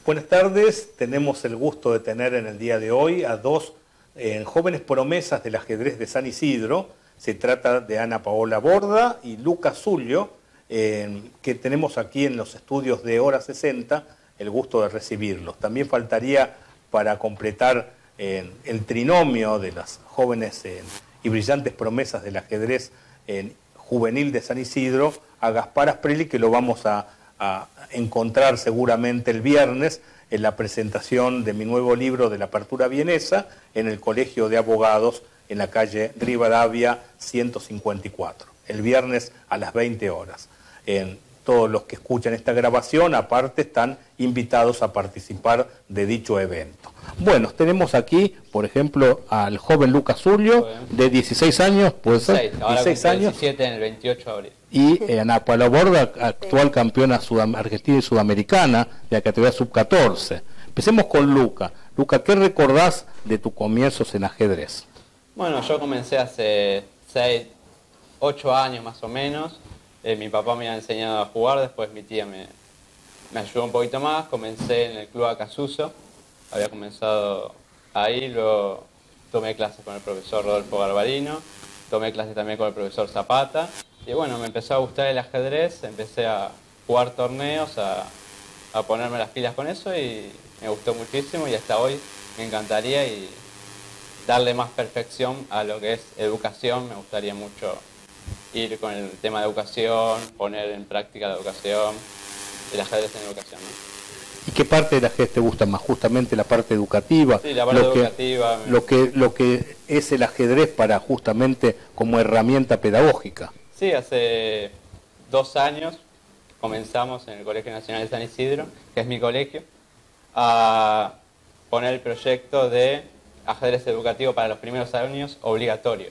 Buenas tardes, tenemos el gusto de tener en el día de hoy a dos jóvenes promesas del ajedrez de San Isidro. Se trata de Ana Paola Borda y Luca Zullio, que tenemos aquí en los estudios de Hora 60 el gusto de recibirlos. También faltaría para completar el trinomio de las jóvenes y brillantes promesas del ajedrez juvenil de San Isidro a Gaspar Asprelli, que lo vamos a encontrar seguramente el viernes en la presentación de mi nuevo libro de la Apertura Vienesa en el Colegio de Abogados en la calle Rivadavia 154, el viernes a las 20 horas. Todos los que escuchan esta grabación, aparte, están invitados a participar de dicho evento. Bueno, tenemos aquí, por ejemplo, al joven Luca Zullio, de 16 años, ¿puede ser? 16 años. 17 en el 28 de abril. Y Ana Paola Borda, actual campeona argentina y sudamericana de la categoría sub-14. Empecemos con Luca. Luca, ¿qué recordás de tus comienzos en ajedrez? Bueno, yo comencé hace 8 años más o menos. Mi papá me había enseñado a jugar, después mi tía me ayudó un poquito más. Comencé en el Club Acasuso, había comenzado ahí, luego tomé clases con el profesor Rodolfo Garbarino, tomé clases también con el profesor Zapata, y bueno, me empezó a gustar el ajedrez, empecé a jugar torneos, a ponerme las pilas con eso, y me gustó muchísimo, y hasta hoy me encantaría, y darle más perfección a lo que es educación, me gustaría mucho ir con el tema de educación, poner en práctica la educación, el ajedrez en educación, ¿no? ¿Y qué parte del ajedrez te gusta más? Justamente la parte educativa. Sí, la parte educativa. Lo que es el ajedrez para justamente como herramienta pedagógica. Sí, hace 2 años comenzamos en el Colegio Nacional de San Isidro, que es mi colegio, a poner el proyecto de ajedrez educativo para los primeros años obligatorio.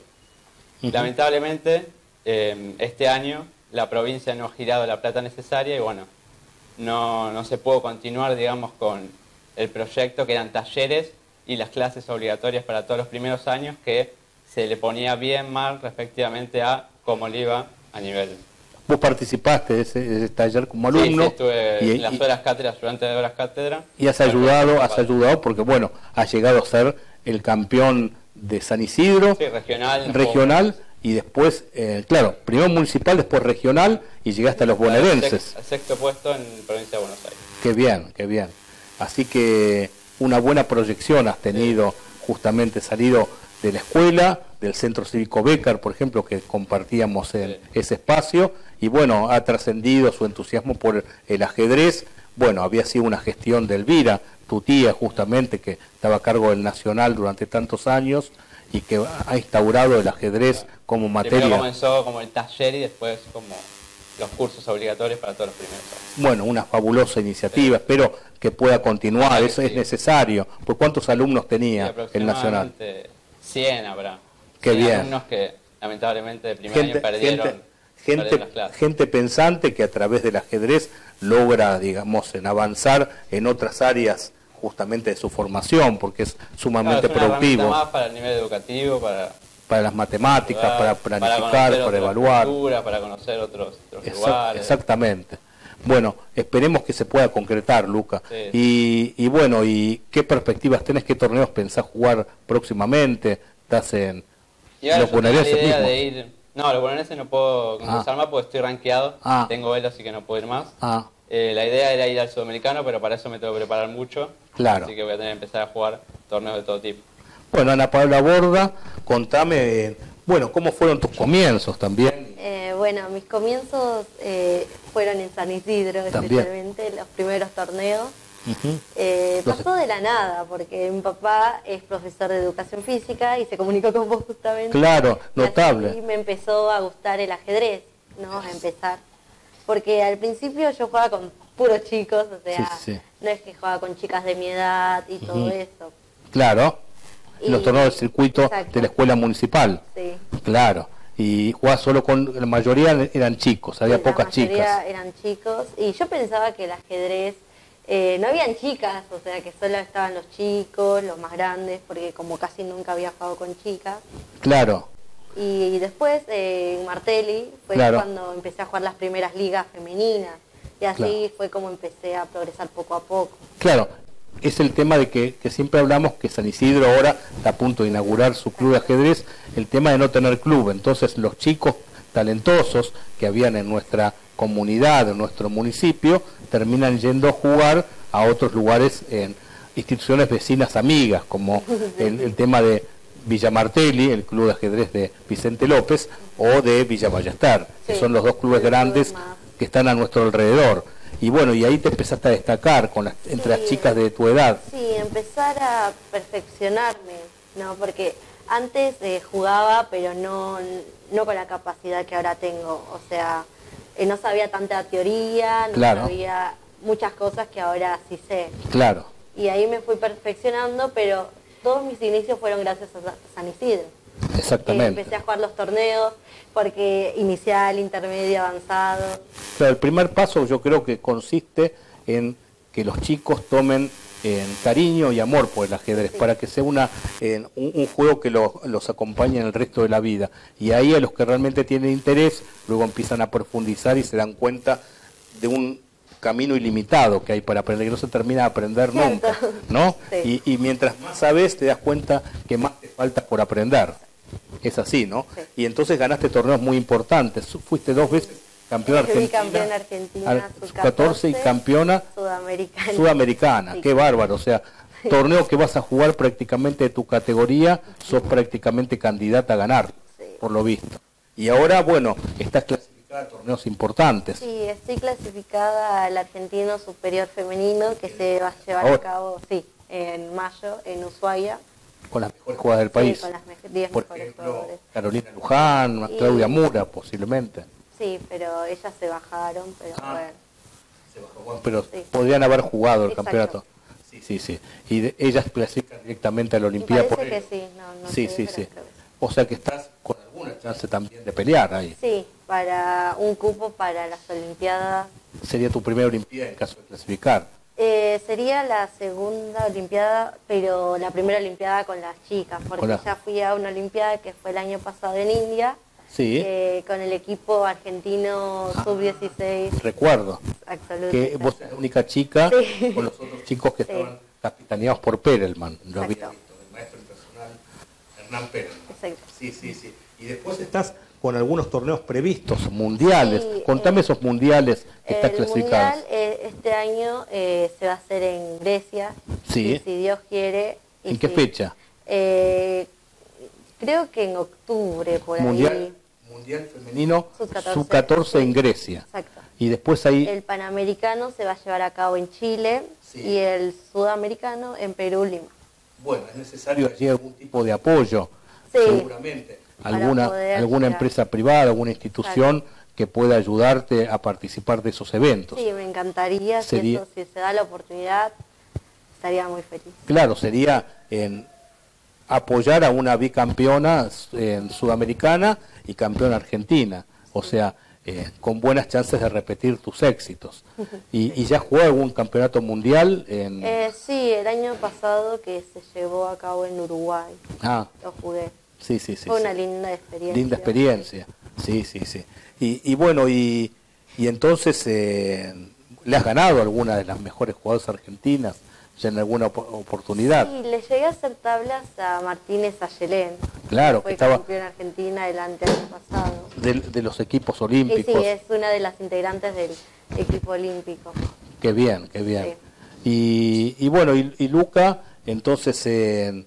Lamentablemente, este año la provincia no ha girado la plata necesaria y bueno, no se pudo continuar, digamos, con el proyecto, que eran talleres y las clases obligatorias para todos los primeros años, que se le ponía bien mal respectivamente a cómo le iba a nivel. ¿Vos participaste de ese taller como alumno? Sí, estuve en las horas cátedra, ayudante de horas cátedra. Y has ayudado porque, bueno, has llegado a ser el campeón de San Isidro. Sí, regional. Y después, claro, primero municipal, después regional, y llegaste a los bonaerenses. Sexto puesto en provincia de Buenos Aires. Qué bien, qué bien. Así que una buena proyección has tenido, justamente salido de la escuela, del Centro Cívico Bécar, por ejemplo, que compartíamos en ese espacio, y bueno, ha trascendido su entusiasmo por el ajedrez. Bueno, había sido una gestión de Elvira, tu tía, justamente, que estaba a cargo del Nacional durante tantos años, y que ha instaurado el ajedrez como materia. Primero comenzó como el taller y después como los cursos obligatorios para todos los primeros años. Bueno, una fabulosa iniciativa, espero que pueda continuar, eso es necesario. ¿Por cuántos alumnos tenía el Nacional? 100 habrá. Qué 100 bien. alumnos que lamentablemente el primer año perdieron las clases. Gente pensante que a través del ajedrez logra, digamos, en avanzar en otras áreas justamente de su formación, porque es sumamente productivo. Más para el nivel educativo, para las matemáticas, para planificar, para evaluar. Para conocer otros lugares. Exactamente. Bueno, esperemos que se pueda concretar, Luca. Sí. Y bueno, ¿y qué perspectivas tenés? ¿Qué torneos pensás jugar próximamente? ¿Estás en los bonaerenses mismos? No, los bonaerenses no puedo concursar más porque estoy rankeado. Tengo velo, así que no puedo ir más. La idea era ir al sudamericano, pero para eso me tengo que preparar mucho. Claro. Así que voy a tener que empezar a jugar torneos de todo tipo. Bueno, Ana Paola Borda, contame, bueno, ¿cómo fueron tus comienzos también? Bueno, mis comienzos fueron en San Isidro, especialmente los primeros torneos. Pasó de la nada, porque mi papá es profesor de educación física y se comunicó con vos justamente. Claro, notable. Y me empezó a gustar el ajedrez, ¿no? A empezar. Porque al principio yo jugaba con puros chicos, o sea, no es que jugaba con chicas de mi edad y todo eso. Claro, los torneos del circuito de la escuela municipal. Sí. Claro, y jugaba solo con, la mayoría eran chicos, había pocas chicas. La mayoría eran chicos, y yo pensaba que el ajedrez, no habían chicas, o sea, que solo estaban los chicos, los más grandes, porque como casi nunca había jugado con chicas. Claro. Y después en Martelli fue cuando empecé a jugar las primeras ligas femeninas. Y así fue como empecé a progresar poco a poco. Claro, es el tema de que siempre hablamos que San Isidro ahora está a punto de inaugurar su club de ajedrez, el tema de no tener club. Entonces los chicos talentosos que habían en nuestra comunidad, en nuestro municipio, terminan yendo a jugar a otros lugares en instituciones vecinas amigas, como el tema de Villa Martelli, el club de ajedrez de Vicente López, o de Villa Ballester, que son los dos clubes grandes que están a nuestro alrededor. Y bueno, y ahí te empezaste a destacar entre las chicas de tu edad. Sí, empezar a perfeccionarme, ¿no? Porque antes jugaba, pero no con la capacidad que ahora tengo. O sea, no sabía tanta teoría, no sabía muchas cosas que ahora sí sé. Claro. Y ahí me fui perfeccionando, pero todos mis inicios fueron gracias a San Isidro. Exactamente. Empecé a jugar los torneos, porque inicial, intermedio, avanzado. Claro, el primer paso yo creo que consiste en que los chicos tomen cariño y amor por el ajedrez, para que sea un juego que los acompañe en el resto de la vida. Y ahí a los que realmente tienen interés, luego empiezan a profundizar y se dan cuenta de un camino ilimitado que hay para aprender, que no se termina de aprender nunca, ¿no? Sí. Y mientras más sabes, te das cuenta que más te falta por aprender. Es así, ¿no? Sí. Y entonces ganaste torneos muy importantes. Fuiste 2 veces campeona argentina. Campeona argentina, sub-14 y campeona sudamericana. Sí. Qué bárbaro. O sea, torneo que vas a jugar prácticamente de tu categoría, sos prácticamente candidata a ganar, por lo visto. Y ahora, bueno, estás clasificada a torneos importantes. Sí, estoy clasificada al Argentino Superior Femenino, que se va a llevar a cabo, en mayo, en Ushuaia. Con las mejores jugadoras del país. Con las 10 por mejores ejemplo, jugadores. Carolina Luján, Claudia Mura, posiblemente. Sí, pero ellas se bajaron, pero bueno. Se bajó, pero podrían haber jugado el campeonato. Sí. Y ellas clasifican directamente a la Olimpiada. Parece que sí, no sí. O sea que estás con alguna chance también de pelear ahí. Sí, para un cupo para las Olimpiadas. ¿Sería tu primera Olimpiada en caso de clasificar? Sería la segunda Olimpiada, pero la primera Olimpiada con las chicas, porque ya fui a una Olimpiada que fue el año pasado en India, con el equipo argentino sub-16. Recuerdo. Absolutamente. Que vos eres la única chica con los otros chicos que estaban capitaneados por Perelman. Lo había visto, el maestro personal Hernán Perelman. Exacto. Sí. Y después estás con algunos torneos previstos, mundiales. Contame esos mundiales que estás clasificados. El mundial este año se va a hacer en Grecia, y si Dios quiere. ¿En qué fecha? Creo que en octubre, por ahí. Mundial femenino sub-14 en Grecia. Exacto. Y después ahí... El Panamericano se va a llevar a cabo en Chile y el Sudamericano en Perú, Lima. Bueno, es necesario allí algún tipo de apoyo, seguramente. Alguna empresa privada, alguna institución que pueda ayudarte a participar de esos eventos. Sí, me encantaría, si se da la oportunidad, estaría muy feliz. Claro, sería apoyar a una bicampeona sudamericana y campeona argentina, o sea, con buenas chances de repetir tus éxitos. ¿Y ya jugó algún campeonato mundial? Sí, el año pasado que se llevó a cabo en Uruguay, lo jugué. Sí. Fue una linda experiencia. Linda experiencia, sí. Y bueno, y entonces, ¿le has ganado a alguna de las mejores jugadoras argentinas ya en alguna oportunidad? Sí, le llegué a hacer tablas a Martínez Ayelén. Claro, que fue estaba campeona argentina el año pasado. De los equipos olímpicos. Sí, es una de las integrantes del equipo olímpico. Qué bien. Sí. Y bueno, y Luca, entonces...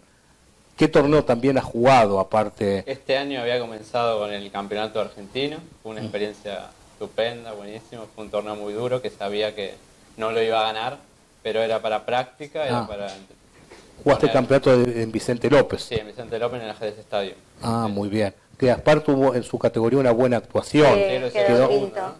¿Qué torneo también has jugado aparte? Este año había comenzado con el campeonato argentino, fue una experiencia estupenda, buenísimo, fue un torneo muy duro que sabía que no lo iba a ganar, pero era para práctica, era para... ¿Jugaste el campeonato en Vicente López? Sí, en Vicente López en el Ajedrez Estadio. Muy bien. Que Gaspar tuvo en su categoría una buena actuación.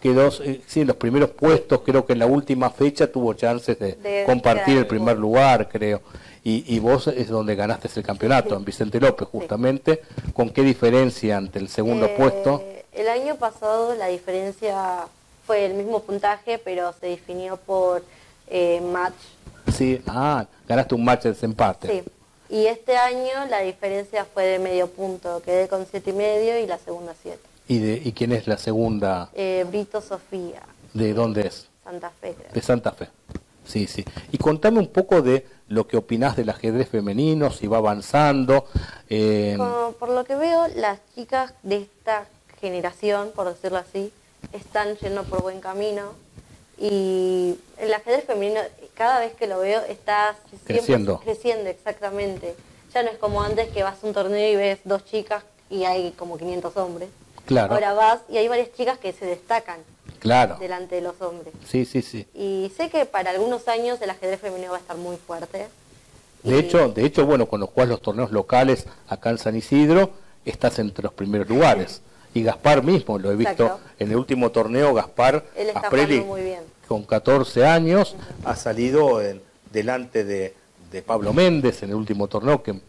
Quedó en los primeros puestos, creo que en la última fecha tuvo chances de compartir el primer lugar, creo. Y vos es donde ganaste el campeonato, en Vicente López, justamente. ¿Con qué diferencia ante el segundo puesto? El año pasado la diferencia fue el mismo puntaje, pero se definió por match. Sí, ganaste un match de desempate. Sí, y este año la diferencia fue de medio punto, quedé con 7,5 y la segunda 7. ¿Y quién es la segunda? Brito Sofía. ¿De dónde es? Santa Fe, creo. De Santa Fe. Sí, sí. Y contame un poco de lo que opinás del ajedrez femenino, si va avanzando. Por lo que veo, las chicas de esta generación, por decirlo así, están yendo por buen camino. Y el ajedrez femenino, cada vez que lo veo, está creciendo, exactamente. Ya no es como antes que vas a un torneo y ves 2 chicas y hay como 500 hombres. Claro. Ahora vas y hay varias chicas que se destacan. Claro. Delante de los hombres. Sí, sí, sí. Y sé que para algunos años el ajedrez femenino va a estar muy fuerte. De hecho, bueno, cuando jugás los torneos locales acá en San Isidro, estás entre los primeros lugares. Y Gaspar mismo, lo he visto. Exacto. En el último torneo, Gaspar Asprelli, muy bien, con 14 años, ha salido delante de Pablo Méndez en el último torneo, que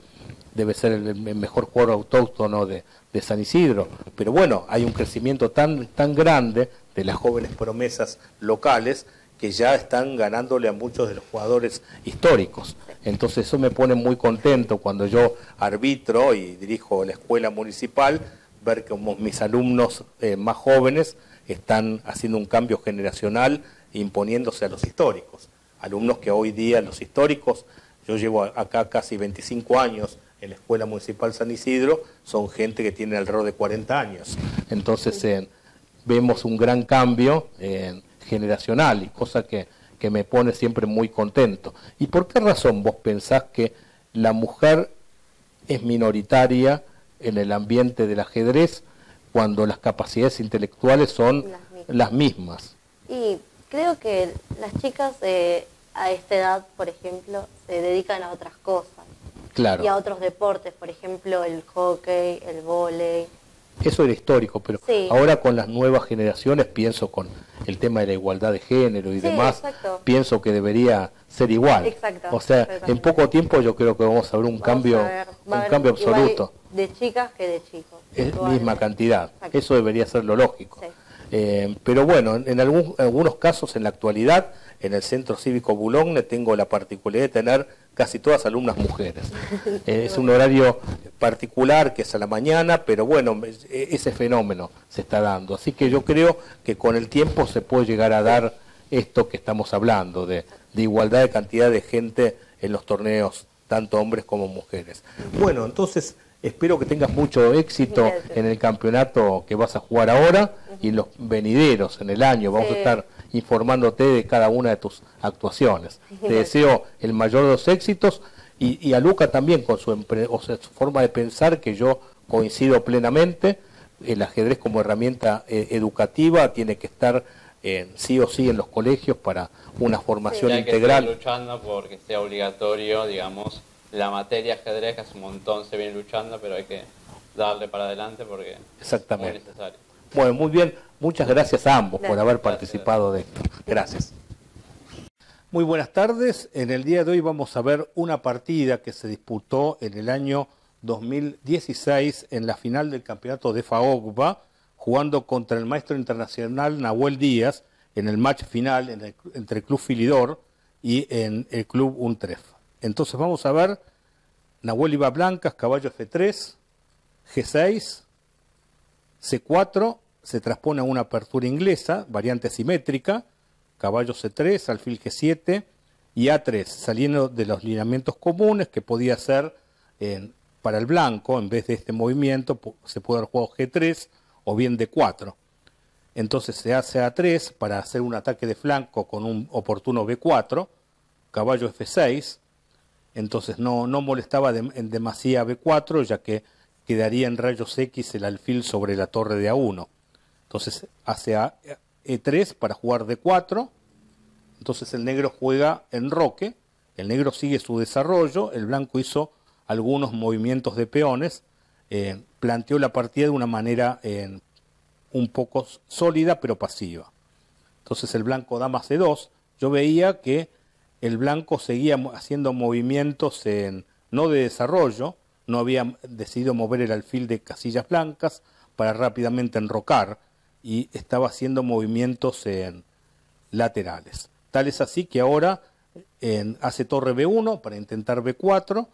debe ser el mejor jugador autóctono de San Isidro. Pero bueno, hay un crecimiento tan grande de las jóvenes promesas locales que ya están ganándole a muchos de los jugadores históricos. Entonces eso me pone muy contento cuando yo arbitro y dirijo la escuela municipal, ver como mis alumnos más jóvenes están haciendo un cambio generacional, imponiéndose a los históricos. Alumnos que hoy día los históricos, yo llevo acá casi 25 años en la Escuela Municipal San Isidro, son gente que tiene alrededor de 40 años. Entonces vemos un gran cambio generacional, y cosa que me pone siempre muy contento. ¿Y por qué razón vos pensás que la mujer es minoritaria en el ambiente del ajedrez cuando las capacidades intelectuales son las mismas? Y creo que las chicas a esta edad, por ejemplo, se dedican a otras cosas. Claro. Y a otros deportes, por ejemplo, el hockey, el vóley. Eso era histórico, pero sí, ahora con las nuevas generaciones, pienso con el tema de la igualdad de género y demás, exacto, pienso que debería ser igual. Exacto, o sea, en poco tiempo yo creo que vamos a ver un cambio absoluto. De chicas que de chicos. Es misma cantidad. Exacto. Eso debería ser lo lógico. Sí. Pero bueno, en algunos casos en la actualidad, en el Centro Cívico Boulogne tengo la particularidad de tener casi todas alumnas mujeres. Es un horario particular que es a la mañana, pero bueno, ese fenómeno se está dando. Así que yo creo que con el tiempo se puede llegar a dar esto que estamos hablando, de igualdad de cantidad de gente en los torneos, tanto hombres como mujeres. Bueno, entonces espero que tengas mucho éxito en el campeonato que vas a jugar ahora y en los venideros en el año. Vamos a estar informándote de cada una de tus actuaciones. Te deseo el mayor de los éxitos y a Luca también con su forma de pensar, que yo coincido plenamente. El ajedrez como herramienta educativa tiene que estar sí o sí en los colegios para una formación integral. Que seguir luchando porque sea obligatorio, digamos, la materia ajedrez, que hace un montón se viene luchando, pero hay que darle para adelante porque exactamente, es muy necesario. Bueno, muy bien. Muchas gracias a ambos por haber participado de esto. Gracias. Muy buenas tardes. En el día de hoy vamos a ver una partida que se disputó en el año 2016 en la final del campeonato de FAOGBA, jugando contra el maestro internacional Nahuel Díaz en el match final entre el Club Filidor y en el Club Untref. Entonces vamos a ver, Nahuel iba blancas, caballo F3, G6, C4, se transpone a una apertura inglesa, variante simétrica, caballo C3, alfil G7 y A3, saliendo de los lineamientos comunes que podía ser para el blanco, en vez de este movimiento, se puede haber jugado G3 o bien D4. Entonces se hace A3 para hacer un ataque de flanco con un oportuno B4, caballo F6, entonces no molestaba en demasía B4, ya que quedaría en rayos X el alfil sobre la torre de A1. Entonces hace E3 para jugar D4, entonces el negro juega enroque, el negro sigue su desarrollo, el blanco hizo algunos movimientos de peones, planteó la partida de una manera un poco sólida pero pasiva. Entonces el blanco dama C2, yo veía que el blanco seguía haciendo movimientos no de desarrollo, no había decidido mover el alfil de casillas blancas para rápidamente enrocar y estaba haciendo movimientos laterales. Tal es así que ahora hace torre B1 para intentar B4.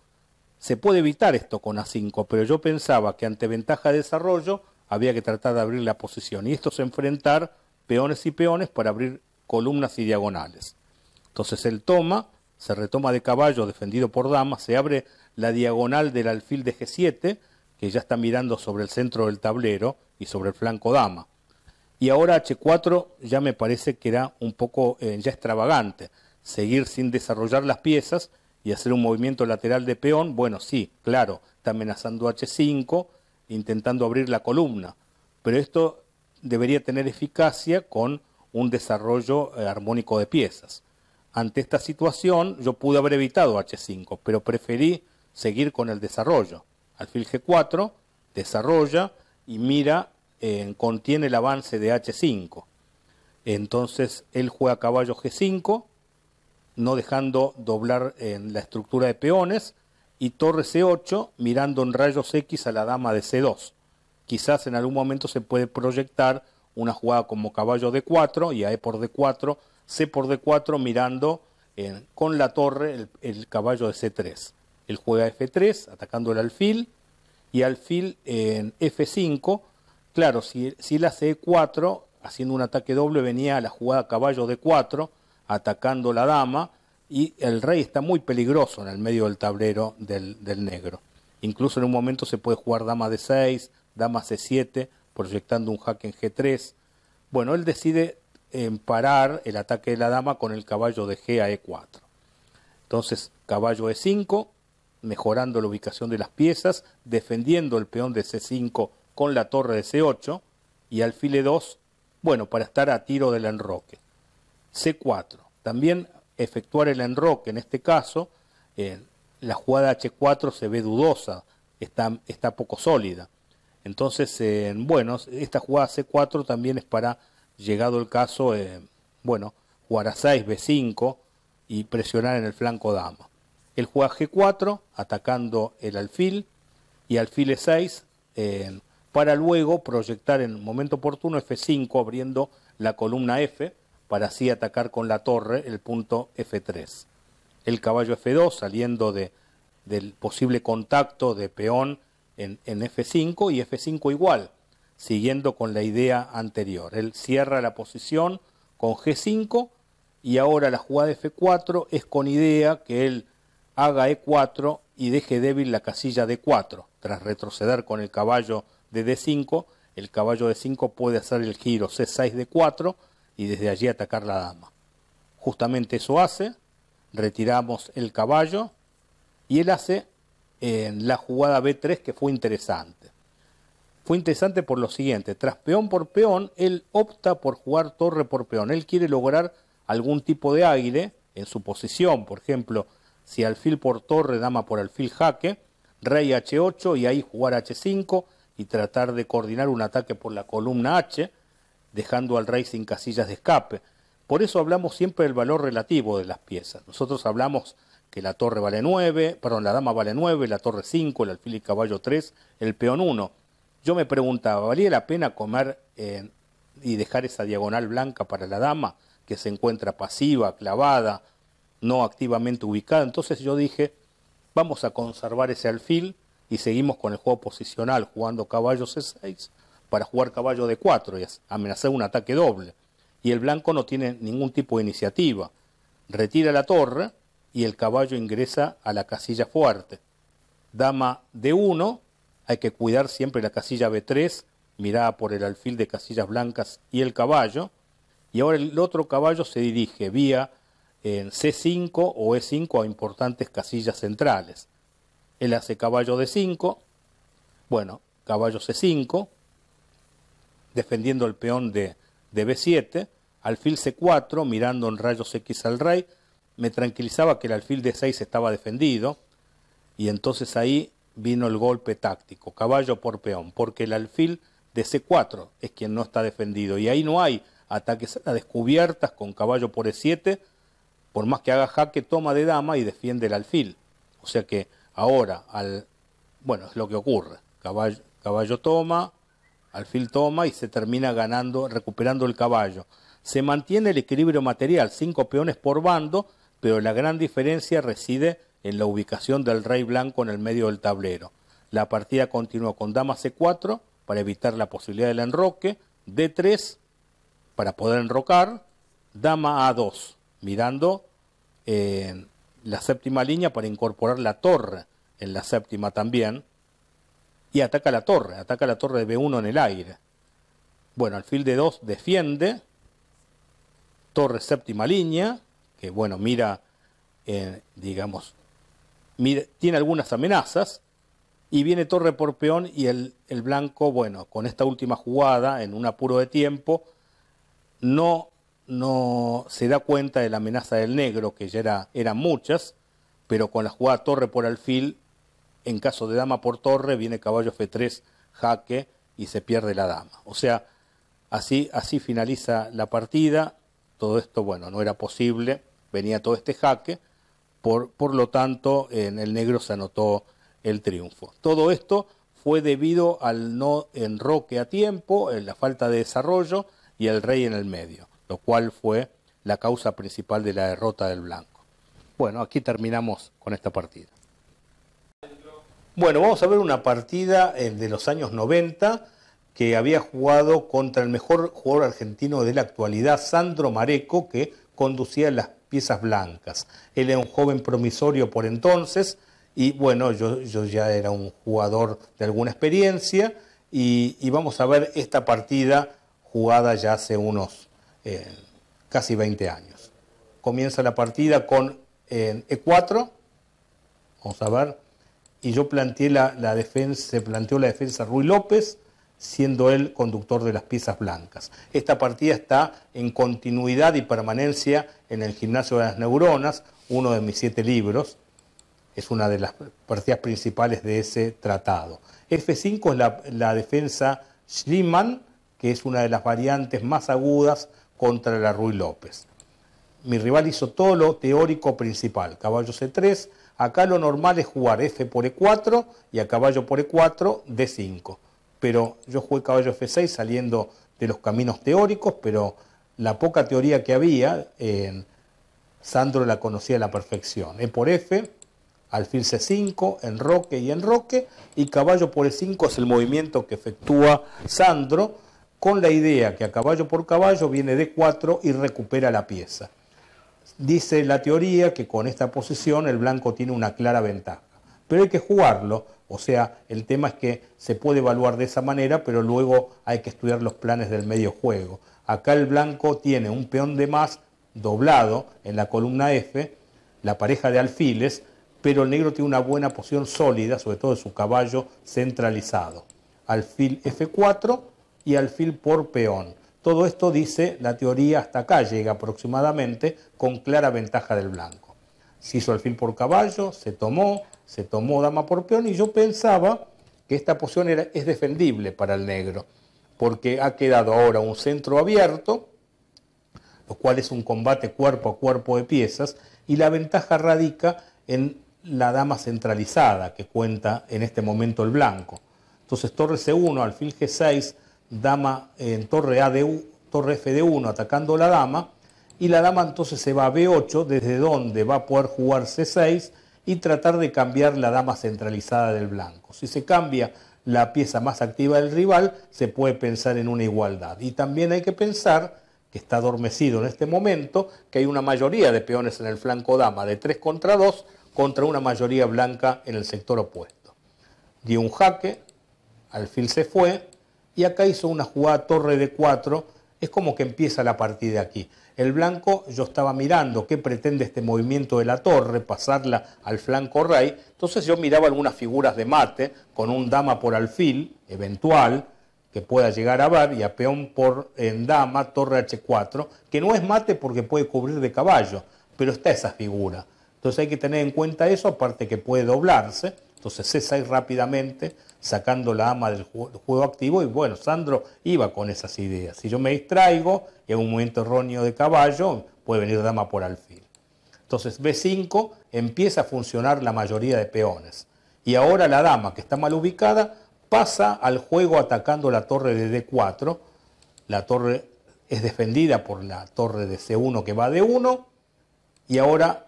Se puede evitar esto con A5, pero yo pensaba que ante ventaja de desarrollo había que tratar de abrir la posición. Y esto es enfrentar peones y peones para abrir columnas y diagonales. Entonces él toma, se retoma de caballo defendido por dama, se abre la diagonal del alfil de G7, que ya está mirando sobre el centro del tablero y sobre el flanco dama. Y ahora H4 ya me parece que era un poco ya extravagante, seguir sin desarrollar las piezas y hacer un movimiento lateral de peón. Bueno, sí, claro, está amenazando H5, intentando abrir la columna, pero esto debería tener eficacia con un desarrollo armónico de piezas. Ante esta situación yo pude haber evitado H5, pero preferí seguir con el desarrollo. Alfil G4, desarrolla y mira, contiene el avance de H5. Entonces él juega caballo G5, no dejando doblar en la estructura de peones, y torre C8, mirando en rayos X a la dama de C2. Quizás en algún momento se puede proyectar una jugada como caballo D4 y a E por D4, C por D4 mirando con la torre el caballo de C3. Él juega F3 atacando el alfil y alfil en F5. Claro, si él hace E4 haciendo un ataque doble venía a la jugada caballo D4 atacando la dama y el rey está muy peligroso en el medio del tablero del negro. Incluso en un momento se puede jugar dama D6, dama C7 proyectando un jaque en G3. Bueno, él decide parar el ataque de la dama con el caballo de G a E4. Entonces, caballo E5, mejorando la ubicación de las piezas, defendiendo el peón de C5 con la torre de C8, y alfil E2, bueno, para estar a tiro del enroque. C4, también efectuar el enroque, en este caso, la jugada H4 se ve dudosa, está poco sólida. Entonces, bueno, esta jugada C4 también es para, llegado el caso, bueno, jugar a 6, B5 y presionar en el flanco dama. Él juega G4 atacando el alfil y alfil E6 para luego proyectar en un momento oportuno F5 abriendo la columna F para así atacar con la torre el punto F3. El caballo F2 saliendo del posible contacto de peón en F5 y F5 igual, siguiendo con la idea anterior. Él cierra la posición con G5 y ahora la jugada de F4 es con idea que él haga E4 y deje débil la casilla D4. Tras retroceder con el caballo de D5, el caballo de D5 puede hacer el giro C6-D4 y desde allí atacar la dama. Justamente eso hace, retiramos el caballo y él hace la jugada B3 que fue interesante. Fue interesante por lo siguiente, tras peón por peón, él opta por jugar torre por peón. Él quiere lograr algún tipo de aire en su posición, por ejemplo, si alfil por torre, dama por alfil jaque, rey H8 y ahí jugar H5 y tratar de coordinar un ataque por la columna H, dejando al rey sin casillas de escape. Por eso hablamos siempre del valor relativo de las piezas. Nosotros hablamos que la torre vale 9, perdón, la dama vale 9, la torre 5, el alfil y caballo 3, el peón 1. Yo me preguntaba, ¿valía la pena comer y dejar esa diagonal blanca para la dama, que se encuentra pasiva, clavada, no activamente ubicada? Entonces yo dije, vamos a conservar ese alfil y seguimos con el juego posicional, jugando caballo C6 para jugar caballo D4 y amenazar un ataque doble. Y el blanco no tiene ningún tipo de iniciativa. Retira la torre y el caballo ingresa a la casilla fuerte. Dama D1, hay que cuidar siempre la casilla B3, mirada por el alfil de casillas blancas y el caballo. Y ahora el otro caballo se dirige vía en C5 o E5 a importantes casillas centrales. Él hace caballo D5, bueno, caballo C5, defendiendo el peón de B7, alfil C4, mirando en rayos X al rey. Me tranquilizaba que el alfil D6 estaba defendido, y entonces ahí vino el golpe táctico, caballo por peón, porque el alfil de C4 es quien no está defendido, y ahí no hay ataques a descubiertas con caballo por E7, por más que haga jaque, toma de dama y defiende el alfil. O sea que ahora, bueno, es lo que ocurre, caballo toma, alfil toma y se termina ganando, recuperando el caballo. Se mantiene el equilibrio material, 5 peones por bando, pero la gran diferencia reside en la ubicación del rey blanco en el medio del tablero. La partida continúa con dama C4 para evitar la posibilidad del enroque, D3 para poder enrocar, dama A2, mirando la séptima línea para incorporar la torre en la séptima también, y ataca la torre de B1 en el aire. Bueno, alfil de 2 defiende, torre séptima línea, que bueno, mira, tiene algunas amenazas, y viene torre por peón, y el blanco, bueno, con esta última jugada, en un apuro de tiempo, no se da cuenta de la amenaza del negro, que ya eran muchas, pero con la jugada torre por alfil, en caso de dama por torre, viene caballo F3, jaque, y se pierde la dama. O sea, así finaliza la partida. Todo esto, bueno, no era posible, venía todo este jaque, por lo tanto, en el negro se anotó el triunfo. Todo esto fue debido al no enroque a tiempo, la falta de desarrollo y el rey en el medio, lo cual fue la causa principal de la derrota del blanco. Bueno, aquí terminamos con esta partida. Bueno, vamos a ver una partida de los años 90 que había jugado contra el mejor jugador argentino de la actualidad, Sandro Mareco, que conducía las piezas blancas. Él era un joven promisorio por entonces, y bueno, yo ya era un jugador de alguna experiencia, y vamos a ver esta partida jugada ya hace unos casi 20 años. Comienza la partida con E4, vamos a ver, y yo planteé la defensa, se planteó la defensa Ruy López, siendo él conductor de las piezas blancas. Esta partida está en continuidad y permanencia en el Gimnasio de las Neuronas, uno de mis 7 libros, es una de las partidas principales de ese tratado. F5 es la defensa Schliemann, que es una de las variantes más agudas contra la Ruy López. Mi rival hizo todo lo teórico principal, caballo C3, acá lo normal es jugar F por E4 y a caballo por E4 D5. Pero yo jugué caballo F6 saliendo de los caminos teóricos, pero la poca teoría que había, Sandro la conocía a la perfección. E por F, alfil C5, enroque, y caballo por E5 es el movimiento que efectúa Sandro, con la idea que a caballo por caballo viene D4 y recupera la pieza. Dice la teoría que con esta posición el blanco tiene una clara ventaja, pero hay que jugarlo. O sea, el tema es que se puede evaluar de esa manera, pero luego hay que estudiar los planes del medio juego. Acá el blanco tiene un peón de más doblado en la columna F, la pareja de alfiles, pero el negro tiene una buena posición sólida, sobre todo de su caballo centralizado. Alfil F4 y alfil por peón. Todo esto, dice la teoría, hasta acá llega aproximadamente con clara ventaja del blanco. Se hizo alfil por caballo, se tomó dama por peón, y yo pensaba que esta posición es defendible para el negro, porque ha quedado ahora un centro abierto, lo cual es un combate cuerpo a cuerpo de piezas, y la ventaja radica en la dama centralizada que cuenta en este momento el blanco. Entonces torre C1, alfil G6, dama en torre torre F1 atacando la dama, y la dama entonces se va a B8, desde donde va a poder jugar C6 y tratar de cambiar la dama centralizada del blanco. Si se cambia la pieza más activa del rival, se puede pensar en una igualdad. Y también hay que pensar, que está adormecido en este momento, que hay una mayoría de peones en el flanco dama de 3 contra 2, contra una mayoría blanca en el sector opuesto. Dio un jaque, alfil se fue, y acá hizo una jugada torre de 4, es como que empieza la partida aquí. El blanco, yo estaba mirando qué pretende este movimiento de la torre, pasarla al flanco rey, entonces yo miraba algunas figuras de mate, con un dama por alfil, eventual, que pueda llegar a ver, y a peón en dama, torre H4, que no es mate porque puede cubrir de caballo, pero está esa figura. Entonces hay que tener en cuenta eso, aparte que puede doblarse. Entonces C6 rápidamente, sacando la dama del juego activo, y bueno, Sandro iba con esas ideas. Si yo me distraigo, en un movimiento erróneo de caballo, puede venir dama por alfil. Entonces B5 empieza a funcionar la mayoría de peones. Y ahora la dama, que está mal ubicada, pasa al juego atacando la torre de D4. La torre es defendida por la torre de C1 que va a D1, y ahora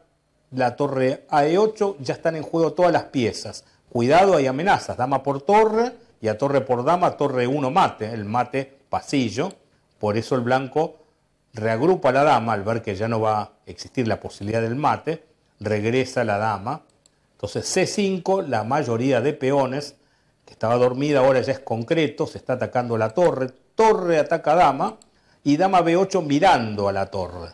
la torre a E8, ya están en juego todas las piezas. Cuidado, hay amenazas, dama por torre, y a torre por dama, torre 1 mate, el mate pasillo. Por eso el blanco reagrupa a la dama al ver que ya no va a existir la posibilidad del mate, regresa la dama. Entonces C5, la mayoría de peones, que estaba dormida, ahora ya es concreto, se está atacando la torre, torre ataca a dama, y dama B8 mirando a la torre.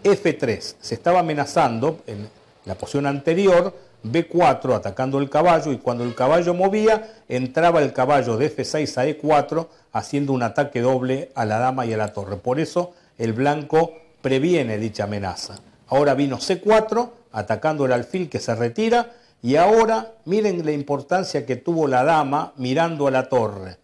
F3, se estaba amenazando en la posición anterior, B4 atacando el caballo, y cuando el caballo movía, entraba el caballo de F6 a E4, haciendo un ataque doble a la dama y a la torre. Por eso el blanco previene dicha amenaza. Ahora vino C4, atacando el alfil que se retira, y ahora miren la importancia que tuvo la dama mirando a la torre.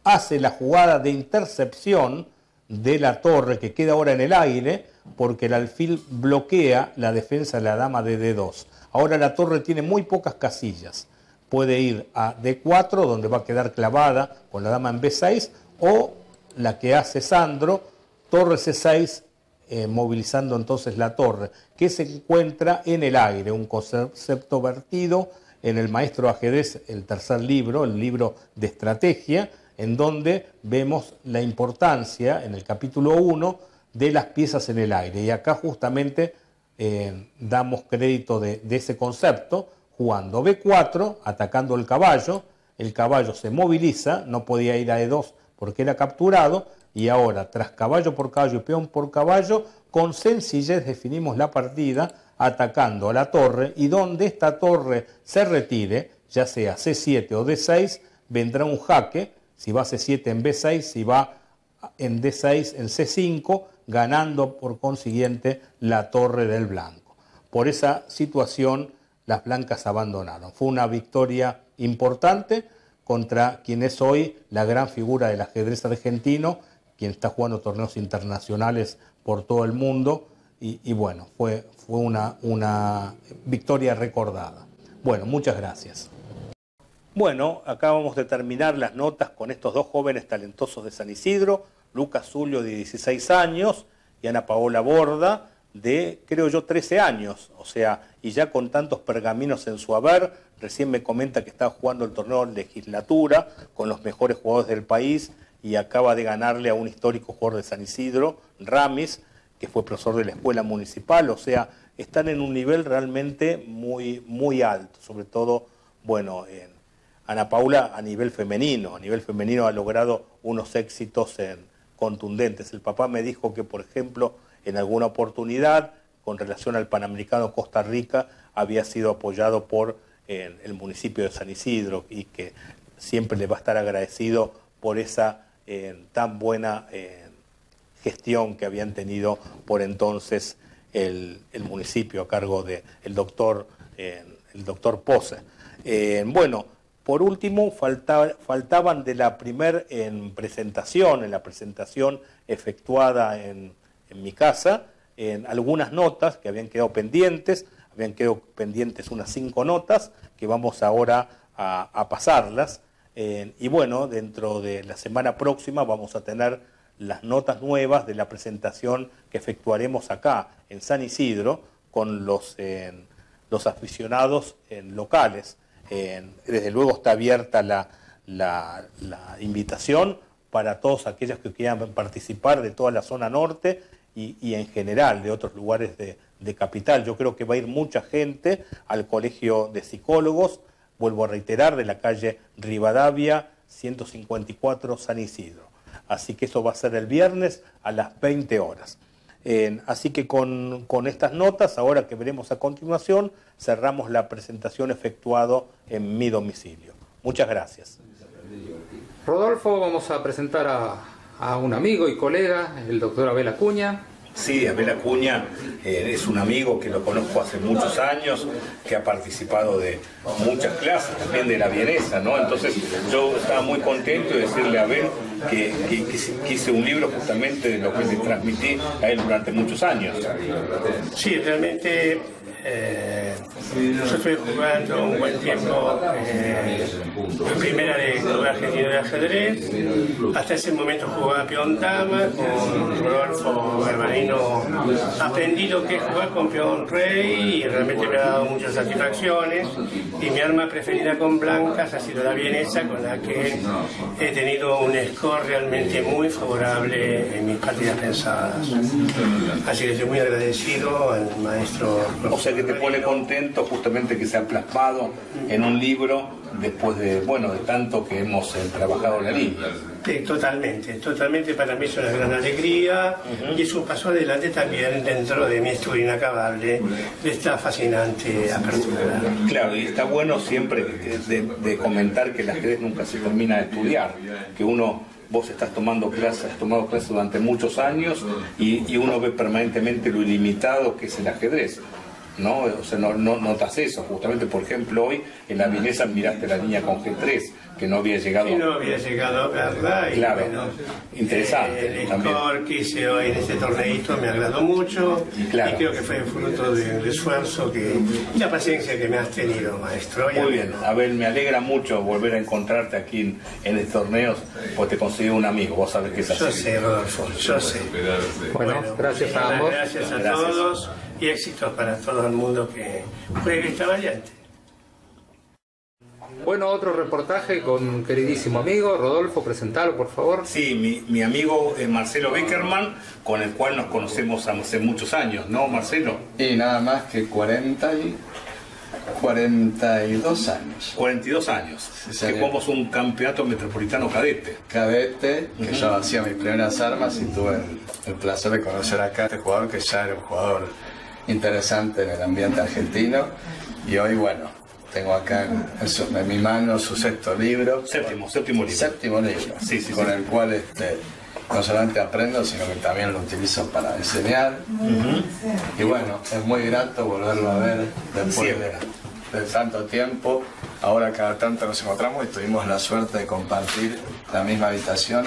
Hace la jugada de intercepción de la torre que queda ahora en el aire, porque el alfil bloquea la defensa de la dama de D2. Ahora la torre tiene muy pocas casillas. Puede ir a D4, donde va a quedar clavada con la dama en B6, o la que hace Sandro, torre C6, movilizando entonces la torre, que se encuentra en el aire, un concepto vertido en el Maestro de Ajedrez, el tercer libro, el libro de estrategia, en donde vemos la importancia, en el capítulo 1, de las piezas en el aire. Y acá justamente damos crédito de ese concepto, jugando B4, atacando el caballo se moviliza, no podía ir a E2 porque era capturado, y ahora, tras caballo por caballo y peón por caballo, con sencillez definimos la partida, atacando a la torre, y donde esta torre se retire, ya sea C7 o D6, vendrá un jaque, si va C7 en B6, si va en D6 en C5, ganando por consiguiente la torre del blanco. Por esa situación las blancas abandonaron. Fue una victoria importante contra quien es hoy la gran figura del ajedrez argentino, quien está jugando torneos internacionales por todo el mundo, y bueno, fue una victoria recordada. Bueno, muchas gracias. Bueno, acá vamos a terminar las notas con estos dos jóvenes talentosos de San Isidro, Lucas Zulio, de 16 años, y Ana Paola Borda, de, creo yo, 13 años, o sea, y ya con tantos pergaminos en su haber. Recién me comenta que está jugando el torneo de legislatura con los mejores jugadores del país, y acaba de ganarle a un histórico jugador de San Isidro, Ramis, que fue profesor de la escuela municipal. O sea, están en un nivel realmente muy, muy alto, sobre todo, bueno, Ana Paula a nivel femenino ha logrado unos éxitos contundentes. El papá me dijo que, por ejemplo, en alguna oportunidad, con relación al Panamericano Costa Rica, había sido apoyado por el municipio de San Isidro, y que siempre le va a estar agradecido por esa tan buena gestión que habían tenido por entonces el municipio a cargo del doctor Pose. Bueno, por último, faltaban de la primer presentación, en la presentación efectuada en mi casa, algunas notas que habían quedado pendientes unas 5 notas, que vamos ahora a pasarlas. Y bueno, dentro de la semana próxima vamos a tener las notas nuevas de la presentación que efectuaremos acá en San Isidro con los aficionados locales. Desde luego está abierta la invitación para todos aquellos que quieran participar de toda la zona norte y en general de otros lugares de capital. Yo creo que va a ir mucha gente al Colegio de Psicólogos, vuelvo a reiterar, de la calle Rivadavia 154 San Isidro. Así que eso va a ser el viernes a las 20 horas. Así que con estas notas, ahora que veremos a continuación, cerramos la presentación efectuada en mi domicilio. Muchas gracias. Rodolfo, vamos a presentar a un amigo y colega, el doctor Abel Acuña. Sí, Abel Acuña es un amigo que lo conozco hace muchos años, que ha participado de muchas clases, también de la vienesa, ¿no? Entonces yo estaba muy contento de decirle a Abel que hice un libro justamente de lo que le transmití a él durante muchos años. Sí, realmente Yo estoy jugando un buen tiempo en primera de Club Argentino de Ajedrez. Hasta ese momento jugaba peón dama con Rodolfo Garbarino. Aprendí lo que es jugar con peón rey y realmente me ha dado muchas satisfacciones. Y mi arma preferida con blancas ha sido la vienesa, con la que he tenido un score realmente muy favorable en mis partidas pensadas. Así que estoy muy agradecido al maestro. O sea que te pone contento justamente que se ha plasmado en un libro después de, bueno, de tanto que hemos trabajado en la línea. Sí, totalmente para mí es una gran alegría y es un paso adelante también dentro de mi estudio inacabable de esta fascinante apertura. Claro, y está bueno siempre de comentar que el ajedrez nunca se termina de estudiar, que vos has tomado clases durante muchos años y uno ve permanentemente lo ilimitado que es el ajedrez. ¿No? O sea, no notas eso. Justamente, por ejemplo, hoy en la vienesa miraste la línea con G3, que no había llegado. Y no había llegado a verla. Y claro, bueno, interesante. El score que hice hoy en este torneito me agradó mucho. Claro. Y creo que fue fruto del esfuerzo y la paciencia que me has tenido, maestro. Muy bien. Abel, me alegra mucho volver a encontrarte aquí en estos torneos, pues te conseguí un amigo. Vos sabés que es así. Yo sé, Rodolfo, yo sé. Bueno, gracias a ambos. Gracias a todos y éxitos para todo el mundo que juegue esta variante. Bueno, otro reportaje con un queridísimo amigo, Rodolfo, presentalo por favor. Sí, mi amigo Marcelo Beckerman, con el cual nos conocemos hace muchos años, ¿no, Marcelo? Y nada más que 42 años. 42 años. Sí, que jugamos un campeonato metropolitano cadete. Cadete, que yo hacía mis primeras armas y tuve el placer de conocer acá a este jugador que ya era un jugador interesante en el ambiente argentino. Y hoy, bueno, tengo acá en mi mano su sexto libro. Séptimo libro. Séptimo libro, sí, con el cual no solamente aprendo, sino que también lo utilizo para enseñar. Y bueno, es muy grato volverlo a ver después de tanto tiempo. Ahora cada tanto nos encontramos y tuvimos la suerte de compartir la misma habitación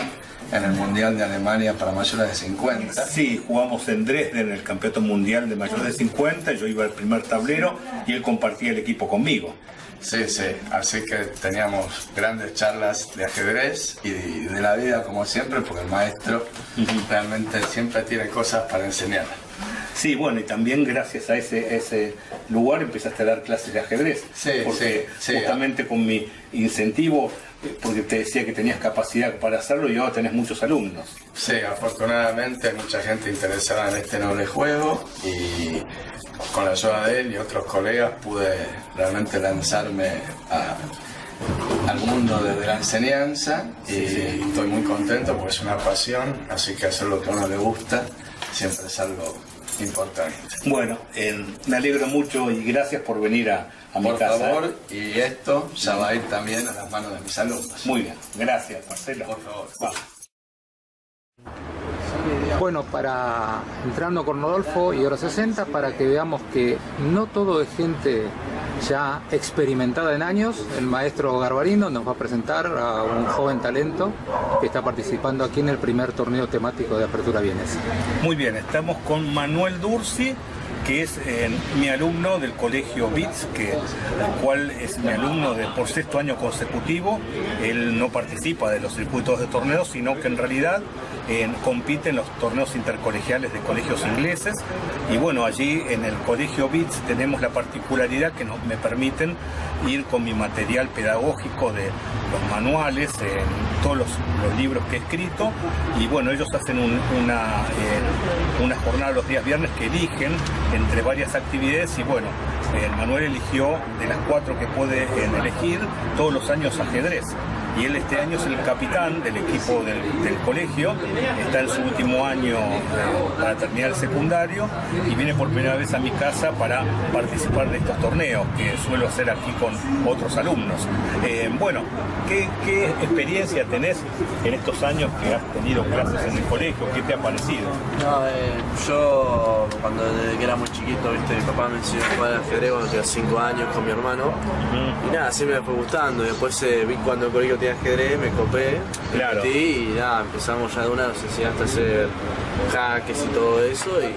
en el Mundial de Alemania para mayores de 50. Sí, jugamos en Dresden en el Campeonato Mundial de mayores de 50, yo iba al primer tablero y él compartía el equipo conmigo. Sí, así que teníamos grandes charlas de ajedrez y de la vida como siempre, porque el maestro realmente siempre tiene cosas para enseñar. Sí, bueno, y también gracias a ese lugar empezaste a dar clases de ajedrez. Sí, porque justamente con mi incentivo, porque te decía que tenías capacidad para hacerlo y ahora tenés muchos alumnos. Sí, afortunadamente hay mucha gente interesada en este noble juego y con la ayuda de él y otros colegas pude realmente lanzarme al mundo de la enseñanza y estoy muy contento porque es una pasión, así que hacer lo que a uno le gusta siempre es algo importante. Bueno, me alegro mucho y gracias por venir a mi casa. Por favor, y esto ya va a ir también a las manos de mis alumnos. Muy bien, gracias Marcelo. Por favor. Vamos. Bueno, entrando con Rodolfo y Hora 60, para que veamos que no todo es gente ya experimentada en años. El maestro Garbarino nos va a presentar a un joven talento que está participando aquí en el primer torneo temático de Apertura Vienesa. Muy bien, estamos con Manuel Dursi, que es mi alumno del colegio BITS, el cual es mi alumno por sexto año consecutivo. Él no participa de los circuitos de torneos, sino que en realidad compite en los torneos intercolegiales de colegios ingleses. Y bueno, allí en el colegio BITS tenemos la particularidad que me permiten ir con mi material pedagógico de los manuales, todos los libros que he escrito. Y bueno, ellos hacen una jornada los días viernes que eligen entre varias actividades y bueno, Manuel eligió de las 4 que puede elegir todos los años ajedrez. Y él este año es el capitán del equipo del colegio, está en su último año para terminar el secundario y viene por primera vez a mi casa para participar de estos torneos que suelo hacer aquí con otros alumnos. Bueno, ¿qué experiencia tenés en estos años que has tenido clases en el colegio? ¿Qué te ha parecido? No, yo desde que era muy chiquito, mi papá me enseñó a jugar al ajedrez cuando tenía 5 años con mi hermano y nada, siempre me fue gustando y después vi cuando el colegio tenía ajedrez, me copé, claro. Me metí y nada, empezamos ya de una, nos enseñaste a hacer jaques y todo eso y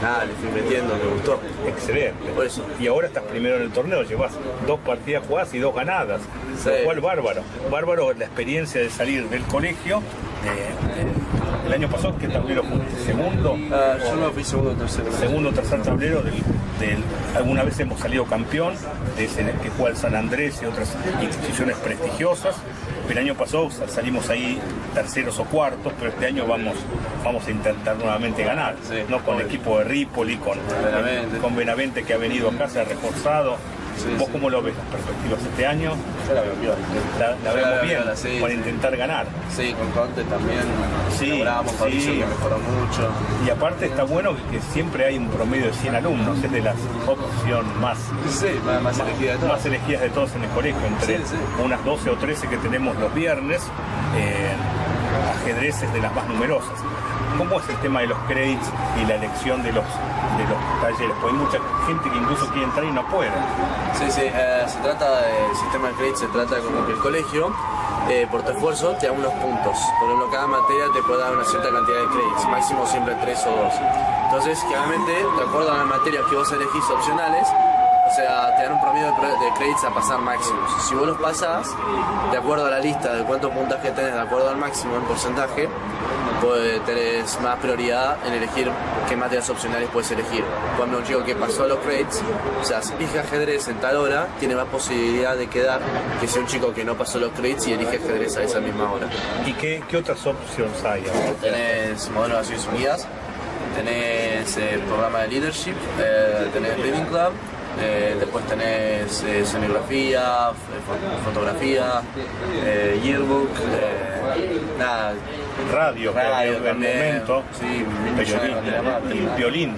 nada, le fui metiendo, me gustó. Excelente. Por eso. Y ahora estás primero en el torneo, llevas 2 partidas jugadas y 2 ganadas. Sí. Lo cual bárbaro. Bárbaro la experiencia de salir del colegio. El año pasado, ¿qué tablero fue? ¿Segundo? Yo no fui segundo o tercero. Segundo o tercer tablero alguna vez hemos salido campeón de ese que juega el San Andrés y otras instituciones prestigiosas. El año pasado salimos ahí terceros o cuartos, pero este año vamos a intentar nuevamente ganar, sí, ¿no? Con el equipo de Ripoli, con Benavente, que ha venido acá, se ha reforzado. Sí, ¿vos cómo lo ves las perspectivas este año? Yo la veo bien. La vemos bien, sí, para intentar ganar. Sí, con Conte también. Sí, logramos, Fabricio, que mejoró mucho. Y aparte está bueno que siempre hay un promedio de 100 alumnos, es de las opciones más elegidas de todos. Más elegidas de todos en el colegio, entre unas 12 o 13 que tenemos los viernes. Ajedrez es de las más numerosas. ¿Cómo es el tema de los créditos y la elección de los talleres? Porque hay mucha gente que incluso quiere entrar y no puede. Sí, se trata del sistema de créditos, se trata como que el colegio, por tu esfuerzo, te da unos puntos. Por ejemplo, cada materia te puede dar una cierta cantidad de créditos, máximo siempre 3 o 2. Entonces, generalmente, de acuerdo a las materias que vos elegís opcionales, o sea, te dan un promedio de créditos a pasar máximos. Si vos los pasás, de acuerdo a la lista de cuántos puntaje tenés, de acuerdo al máximo en porcentaje, pues tenés más prioridad en elegir qué materias opcionales puedes elegir. Cuando un chico que pasó los créditos, o sea, si elige ajedrez en tal hora, tiene más posibilidad de quedar que si un chico que no pasó los créditos y elige ajedrez a esa misma hora. ¿Y qué otras opciones hay? Tenés modelo de Naciones Unidas, tenés programa de leadership, tenés reading club. Después tenés sonografía, fotografía, yearbook, radio en momento, sí, violín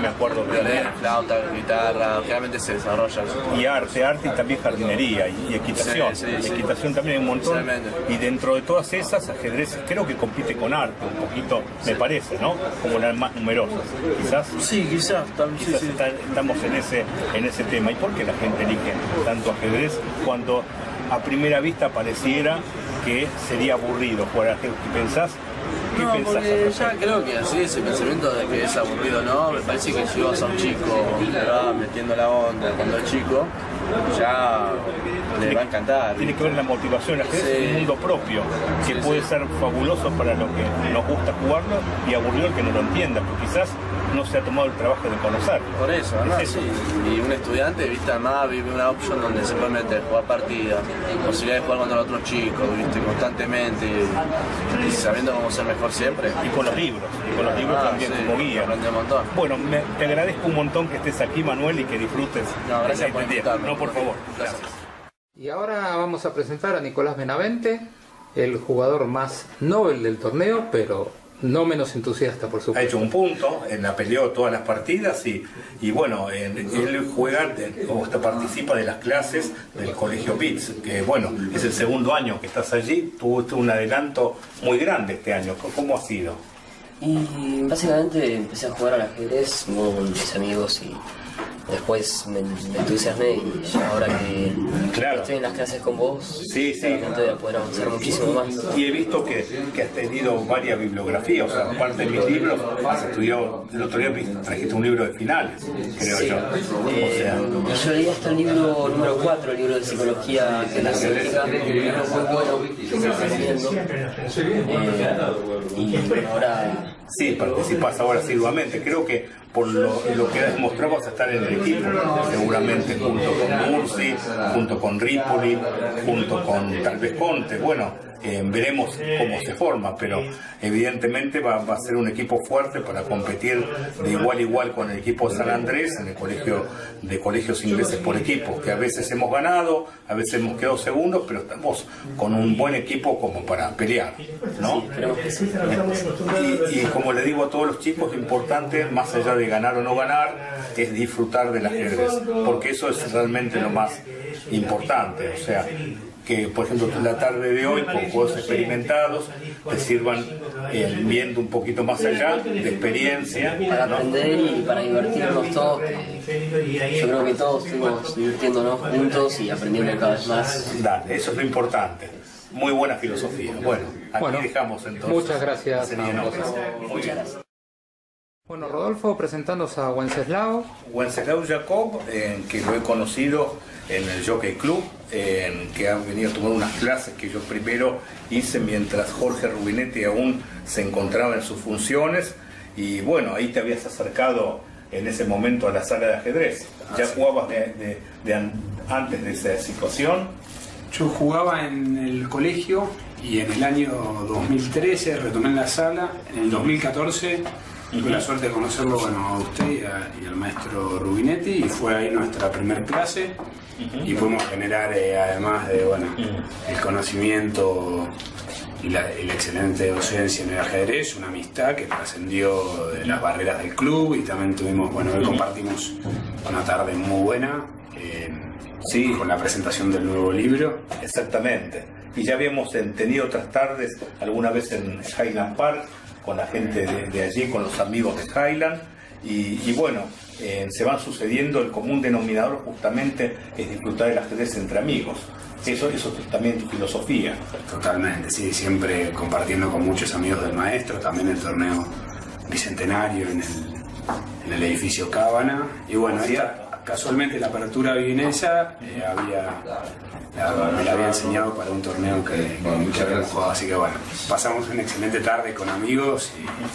me acuerdo. Violín, flauta, guitarra, realmente se desarrolla. Y arte y también jardinería y equitación. Equitación también hay un montón. Y dentro de todas esas, ajedrez creo que compite con arte un poquito, me parece, ¿no? Como las más numerosas. Quizás. Sí, quizás estamos en ese tema. ¿Y por qué la gente elige tanto ajedrez cuando a primera vista pareciera que sería aburrido jugar ajedrez? ¿Qué pensás? No, porque ya creo que así ese pensamiento de que es aburrido, ¿no? Me parece que si vas a un chico que va metiendo la onda cuando es chico, ya le va a encantar. Tiene que ver la motivación, el ajedrez es un mundo propio, que puede ser fabuloso para los que nos gusta jugarlo y aburrido el que no lo entienda, porque quizás no se ha tomado el trabajo de conocer. Por eso, ¿no? Sí. Y un estudiante, viste, además vive una opción donde se puede meter, jugar partidas, posibilidad de jugar contra otros chicos, viste, constantemente y sabiendo cómo ser mejor siempre. Y con los libros también como guía. Aprende un montón. Bueno, te agradezco un montón que estés aquí, Manuel, y que disfrutes. No, gracias por invitarme. No, por favor. Gracias. Y ahora vamos a presentar a Nicolás Benavente, el jugador más novel del torneo, pero no menos entusiasta, por supuesto. Ha hecho un punto, la peleó todas las partidas y bueno, él juega o participa de las clases del Colegio BITS, que bueno, es el segundo año que estás allí, tuvo un adelanto muy grande este año. ¿Cómo ha sido? Y básicamente empecé a jugar al ajedrez con mis amigos y después me entusiasmé y ya ahora que estoy en las clases con vos, realmente voy a poder avanzar muchísimo más. Y he visto que has tenido varias bibliografías, o sea, aparte de mis libros, has estudiado, el otro día trajiste un libro de finales, creo yo. Y yo leí hasta el libro número 4, el libro de psicología energética, un libro muy bueno que estoy aprendiendo. Y ahora... Sí, participas ahora asiduamente. Creo que por lo que has demostrado vas a estar en el equipo, seguramente junto con Mursi, junto con Ripoli, junto con tal vez Conte. Bueno, veremos cómo se forma, pero evidentemente va a ser un equipo fuerte para competir de igual a igual con el equipo de San Andrés en el colegio de colegios ingleses por equipo, que a veces hemos ganado, a veces hemos quedado segundos, pero estamos con un buen equipo como para pelear, ¿no? Y como le digo a todos los chicos, lo importante, más allá de ganar o no ganar, es disfrutar del ajedrez, porque eso es realmente lo más importante. O sea, que por ejemplo la tarde de hoy con juegos experimentados te sirvan viendo un poquito más allá de experiencia para aprender y para divertirnos todos, que yo creo que todos estuvimos divirtiéndonos juntos y aprendiendo cada vez más. Dale, eso es lo importante. Muy buena filosofía. Bueno, aquí dejamos entonces. Muchas gracias. Muy bien. Bueno, Rodolfo presentándose a Wenceslao. Wenceslao Jacob, que lo he conocido en el Jockey Club, que ha venido a tomar unas clases que yo primero hice mientras Jorge Rubinetti aún se encontraba en sus funciones. Y bueno, ahí te habías acercado en ese momento a la sala de ajedrez. ¿Ya jugabas antes de esa situación? Yo jugaba en el colegio y en el año 2013 retomé en la sala. En el 2014 tuve la suerte de conocerlo, bueno, a usted y al maestro Rubinetti, y fue ahí nuestra primera clase. Y pudimos generar, además de el conocimiento y la excelente docencia en el ajedrez, una amistad que trascendió de las barreras del club, y también tuvimos, hoy compartimos una tarde muy buena con la presentación del nuevo libro. Exactamente. Y ya habíamos tenido otras tardes, alguna vez en Highland Park, con la gente de allí, con los amigos de Highland, y bueno, se van sucediendo. El común denominador justamente es disfrutar del ajedrez entre amigos. Eso también es tu filosofía. Totalmente, sí, siempre compartiendo con muchos amigos del maestro, también el torneo bicentenario en el edificio Cábana, y bueno, casualmente la apertura vienesa me la había enseñado para un torneo que muchas veces hemos jugado, así que bueno, pasamos una excelente tarde con amigos y con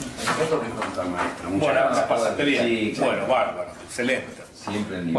todo el maestro. Muchas gracias. Pasaste bien. Sí, claro. Bueno, bárbaro, excelente. Siempre en